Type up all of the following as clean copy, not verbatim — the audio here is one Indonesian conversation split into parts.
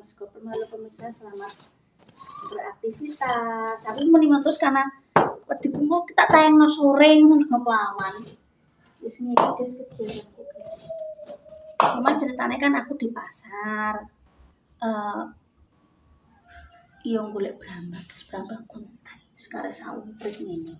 Skoper malu pemirsa selamat beraktivitas. Aku mendingan terus karena wedi ku kita tayangno sore ngono awan. Wis niki guys kegiatanku guys. Cuma ceritanya kan aku di pasar. Iyo golek brambang, guys, brambang kuntai. Sekarang saumprit ini.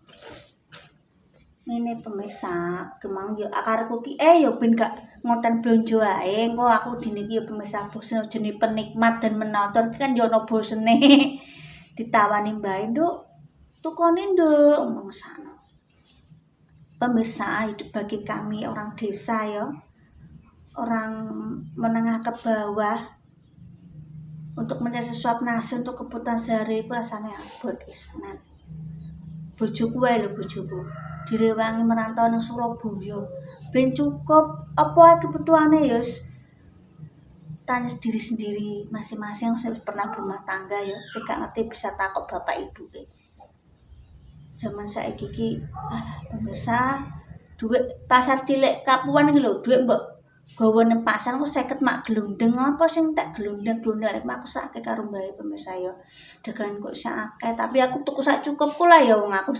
Ini pemirsa, kemang yo akarku ki yo ben gak ngoten blonjo ae. Engko aku dini ki yo pemirsa bosen jenenge penikmat dan menonton kan yo ono bosene. Ditawani mbae, "Nduk, tukone nduk," ngomong sana. Pemirsa, hidup bagi kami orang desa ya. Orang menengah ke bawah untuk mencari sesuap nasi untuk kebutuhan sehari itu rasanya abot guys. Bojoku wae lho bojoku. Direwangi merantau nang Surabaya. Ben cukup apa kebutuhane ya tanya diri sendiri masing-masing yang pernah berumah tangga ya. Sing gak ngerti bisa takut bapak ibu ke. Zaman saiki iki pemirsa duit pasar cilik Kapuan iki lho, duit mbok gawa nang pasar ku 50 mak glundeng apa sing tak glundeng-glundeng aku sakake karo mbae pemirsa ya. Dagangan kok sakake tapi aku tuku sak cukupku lah ya wong aku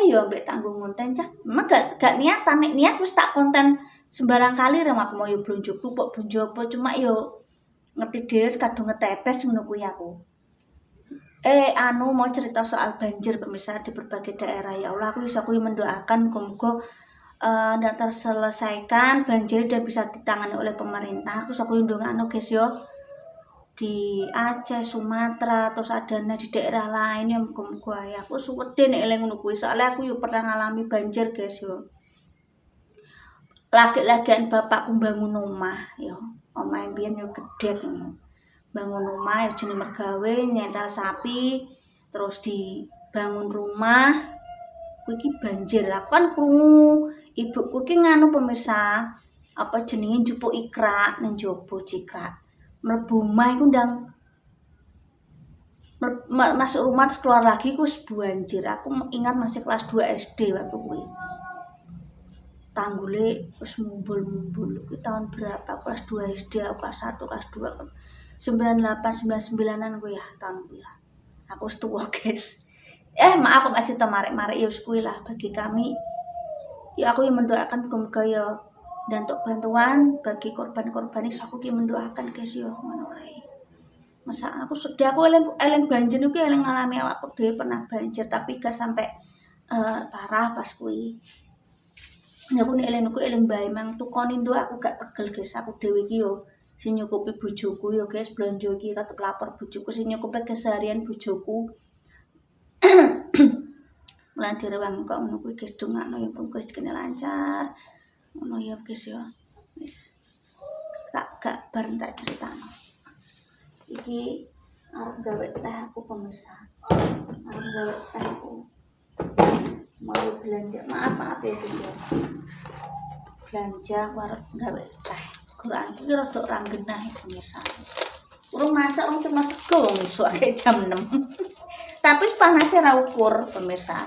yo ambek tanggung konten cah. Memang gak niatan, nek niat wis tak konten sembarang kali rem aku mau yo blonjo pupuk blonjo apa cuma yo ngerti dhewe kadung ngetepes ngono kuwi aku. Mau cerita soal banjir pemirsa di berbagai daerah ya Allah aku mendoakan muga-muga ndak terselesaikan banjir dan bisa ditangani oleh pemerintah. Aku ndongakno guys yo di Aceh, Sumatera, terus adanya di daerah lain yang muga-muga ya aku suwede nek eling ngono kuwi soalnya aku yo pernah ngalami banjir guys yo. Lagi-lagian bapakku bangun omah yo. Omah mbiyen yo gedhe ngono. Bangun rumah ya jenenge mergawe nyental sapi terus dibangun rumah kuwi banjir. Aku kan krungu ibuku ki nganu pemirsa apa jenenge njupuk ikrak nang jopo cikrak. Mlebu omah iku ndang masuk rumah terus keluar lagi ku banjir. Aku ingat masih kelas 2 SD waktu kuwi. Tanggule wis mumbul-mumbul. Kuwi tahun berapa? Kelas 2 SD, kelas 1, kelas 2. 98 99-an kuwi ya tahun kuwi ya. Aku wis tuwa, guys. Maaf aku masih marek-marek ya wis kuwi lah bagi kami. Ya aku yang mendoakan muga-muga ya dan untuk bantuan bagi korban-korban iki aku ki mendoakan guys ya ngono ae. Masa aku sedih aku eling banjir iki eling ngalami aku dhewe pernah banjir tapi gak sampai parah pas kuwi. Ya aku nek eling bae mang tukoni nduk aku gak tegel guys aku dhewe iki yo sing nyukupi bojoku yo guys blonjo iki tetep lapor bojoku sing nyukupi keseharian bojoku. Mulan direwangi kok ngono kuwi guys dongakno ya muga rezekine lancar. Ngono ya guys ya. Wis gak bar tak critakno. Iki arep gawe teh aku pemirsa. Arep gawe teh aku. Mau belanja maaf ya guys ya. Belanja arep gawe teh. Quran iki rada ora genah pemirsa. Urung masak cuma sego wong esuk jam 6. Tapi panasnya ra ukur pemirsa.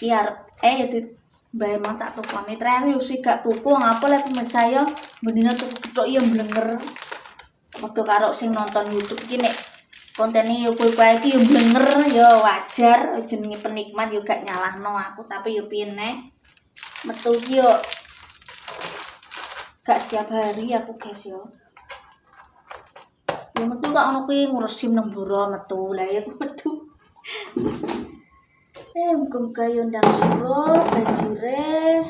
Biar ya di bae mang tak tukoni terakhir yo sih gak tuku ngapa lek pemirsa yo mendingan tuku ketok yo blenger. Padha karo sing nonton YouTube iki nek kontene yo kowe iki yo blenger yo wajar jenenge penikmat yo gak nyalahno aku tapi yo piye nek metu yo gak setiap hari aku guys yo. Ya metu kok ono kuwi ngurus SIM nemburo metu. Lah ya metu. Muga-muga yo ndang surut banjire.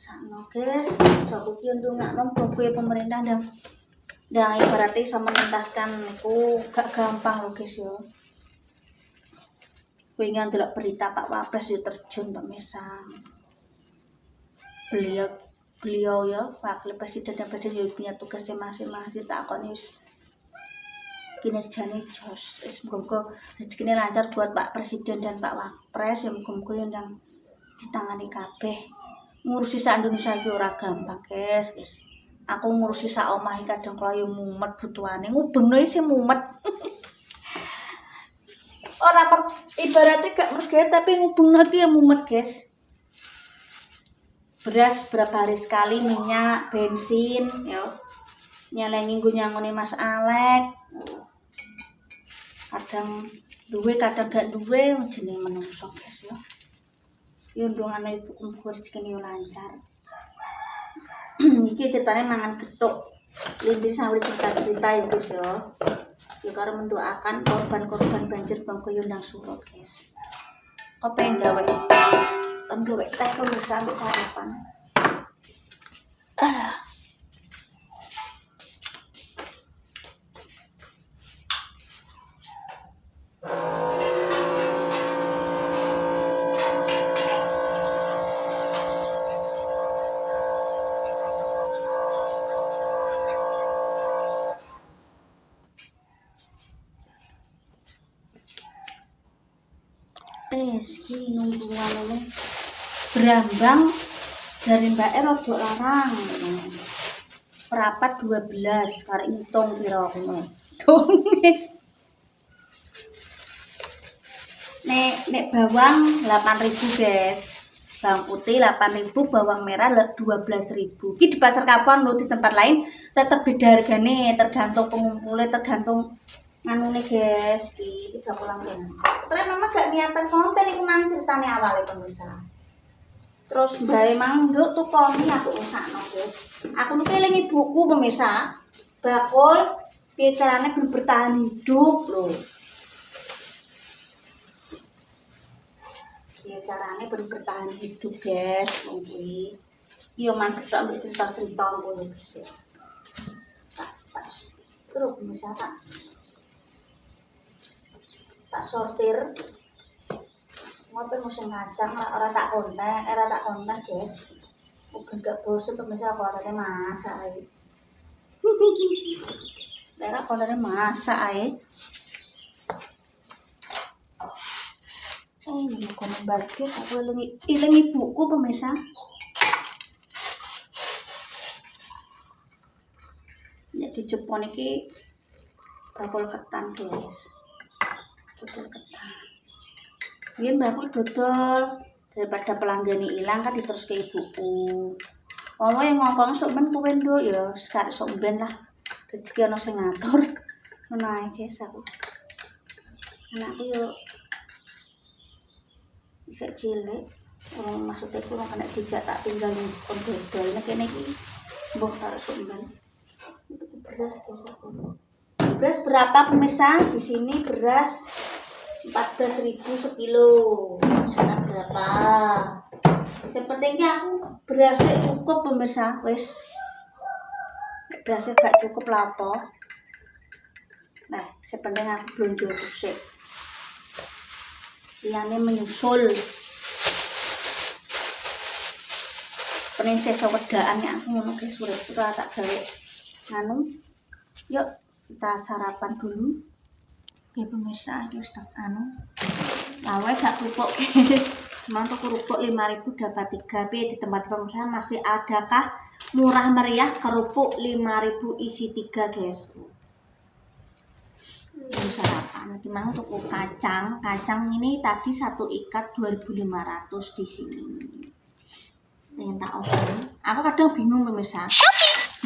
Sakno guys, aku ki ndongakno muga pemerintah ndang ibaratnya sama menuntaskan niku gak gampang lho guys yo. Pengen ndelok berita Pak Wapres yo terjun pemirsa. Beliau ya wakil presiden dan presiden punya tugasnya masing-masing takoni wis kinerjane jos. Semoga rezekine lancar buat Pak Presiden dan Pak Wapres yang muga-muga ndang ditangani kabeh. Ngurusi sak Indonesia iki ora gampang, guys. Aku ngurusi sak omah iki kadang kaya mumet butuhane. Ngubengno sing mumet. Ora ibaratnya gak mergawe tapi ngubengno iki ya mumet, guys. Beras berapa hari sekali, minyak, bensin, ya. nyelengi nggo nyangoni Mas Alek. Kadang duwe kadang gak duwe jenenge menungso guys ya. Yo ndongane ibuku rezekine lancar. Iki ceritanya mangan gethuk. Lindri sambil cerita-cerita ya guys ya. Ya karo mendoakan korban-korban banjir Bangkoyo nang Suro guys. Kok pengen gawe teh kok sampai sarapan. Iki nunggu ngono Brambang jari Mbak rada larang. Perapat 12 karek ngitung pira ngono. Nek bawang 8.000 guys. Bawang putih 8.000, bawang merah 12.000. Iki di pasar Kapuan lho, di tempat lain tetep beda hargane, tergantung pengumpulnya, tergantung anune guys. Iki 30 terus mama gak niatan konten iku mang ceritane awale pemirsa. Terus mbak emang nduk tukoni aku usakno guys. Aku nu keling ibuku pemirsa. Bakul piye carane bertahan hidup lho. Piye carane bertahan hidup guys wong kuwi. Iya mang ketok ambek cerita-cerita ngono guys. Terus pemirsa tak sortir ngoten musim ngacang ora tak konten guys. Uga gak bosen pemirsa kontene masak ae. Daerah kontene masak ae. Ini kono balik aku ilang ibuku pemirsa. Ya di Jepun iki bakul ketan guys. Dodol ketan. Biyen mbakku dodol daripada pelanggan hilang kan diterus ke ibuku. Wong yang ngomong sok men kowe nduk ya sekarek sok ben lah. Rezeki ana sing ngatur. Ngono ae guys aku. Anakku yo isih cilik. Maksudnya aku kena dijak tak tinggal kon dodol nek kene iki mbok karo sok ben. Beras guys aku. Beras berapa pemirsa? Di sini beras 14.000 sekilo. Sana berapa? Yang pentingnya aku berasnya cukup pemirsa. Wes berasnya gak cukup lapo. Nah, sepenting aku belum jual kusik. Liyane menyusul. Pening sesa wedaan aku ngono guys urip tak gawe nganu. Yuk kita sarapan dulu. Oke pemirsa, wis tak anu. Lawe gak kerupuk guys. Mantap kerupuk 5.000 dapat 3. Di tempat pemirsa masih adakah murah meriah kerupuk 5.000 isi 3 guys. Ini sarapan. Gimana tuku kacang? Kacang ini tadi 1 ikat 2.500 di sini. Pengen tak open. Aku kadang bingung pemirsa.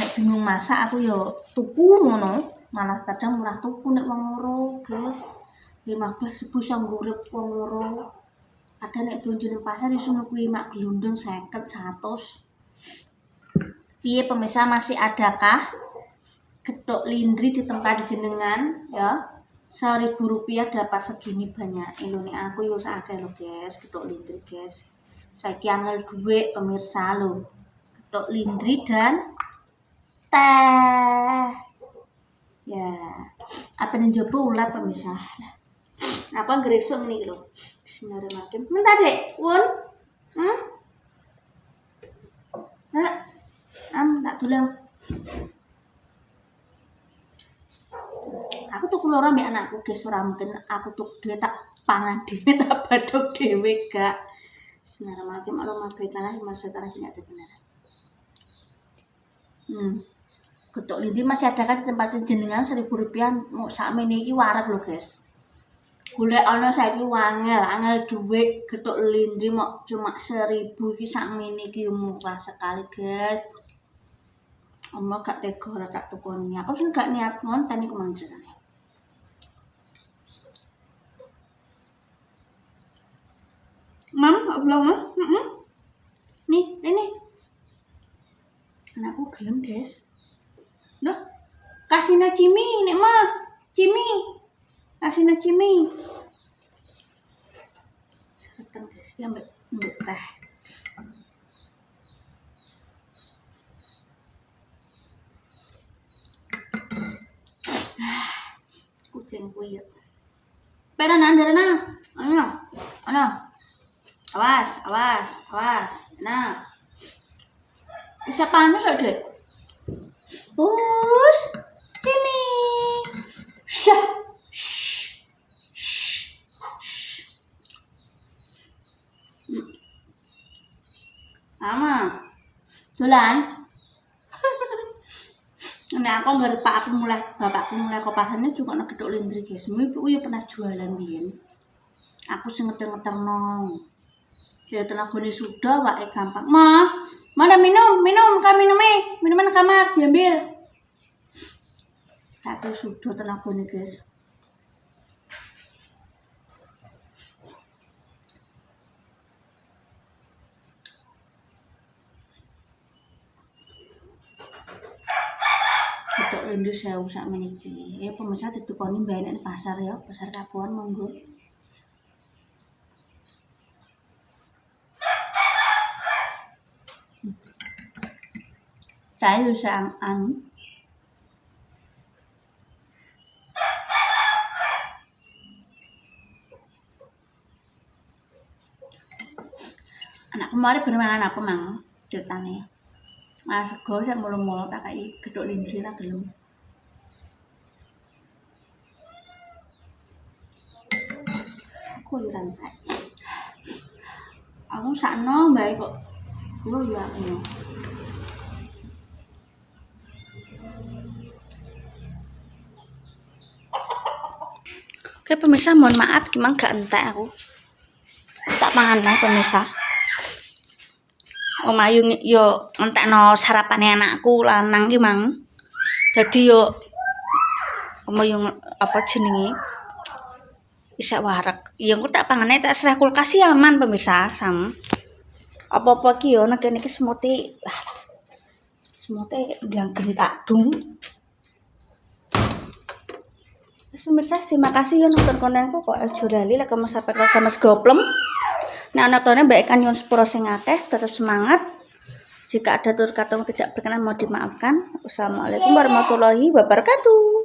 Nek bingung masak aku yo tuku ngono. Malah kadang murah tuku nek wong loro guys. 15.000 sang urip wong loro. Ada nek belanja nang pasar iso kuwi mak glundung 50 100. Piye pemirsa masih adakah gethuk lindri di tempat jenengan ya? 1.000 rupiah dapat segini banyak. Ini aku yo akeh lho guys, gethuk lindri guys. Saiki angel duit pemirsa lho. Gethuk lindri dan teh. Ya, apa yang coba ulat pemirsa? Apa ngresuk nih lo? Bismillahirrahmanirrahim. Minta dek, Wun. Tak tulang. Aku tuh keluar ambek anakku guys, ora mungkin aku tuh dia tak pangan dhewe tak badok dhewe gak. Bismillahirrahmanirrahim. Allahumma baiklah masa sekarang tidak ada benar. Gethuk lindri masih ada kan di tempat jenengan 1.000 rupiah mau sakmene iki warak lho guys. Golek ana saiki angel duit gethuk lindri mau cuma 1.000 iki sakmene iki murah sekali guys. Oma gak tega ora tak tukoni. Aku sing gak niat ngonten iku manjerane. Mam, belum? Nih, ini. Anakku gelem, guys. Loh, kasihna cimi, nek mah. Cimi. Kasihna cimi. Seretan, guys. Ya mbak teh. Kucing kuwi. Pera nandarana. Ano. Awas. Nah. Bisa panas kok, Dek. Bus. Sini. Syah. Mama. Dolan. Nek aku nggar bapakku mulai ke pasarnya juga nek Gedhok Lindri, guys. Ibu ya pernah jualan biyen. Aku sing ngeter-ngeterno. Ya tenagane sudah wae gampang. Mana minum, minuman kamar diambil. Tapi sudah tenagane, guys. Gedhok Lindri 1000 sak meniki. Pemirsa ditukoni mbak nek pasar ya, pasar Kapuan monggo. Saya bisa anak kemarin bermain apa mang ceritanya. Mas sego sak mulu-mulu tak kai Gedhok Lindri ra gelem. Aku yo rantai. Aku sakno bae kok. Yo aku. Oke pemirsa, mohon maaf gimana gak entek aku. Tak mangan ae pemirsa. Om Ayu yo entekno sarapane anakku lanang ki mang. Dadi yo Om Ayu apa jenenge? Isak warak. Ya engko tak pangan ae tak serah kulkas aman pemirsa sam. Apa-apa ki yo nek kene iki semute. Semute ndang tak dung. Pemirsa, terima kasih ya nonton kontenku kok aja lali like comment sampai ke Mas Goplem. Nah, anak-anaknya baik kan yon sepuro sing akeh, tetap semangat. Jika ada tutur kata yang tidak berkenan mohon dimaafkan. Wassalamualaikum warahmatullahi wabarakatuh.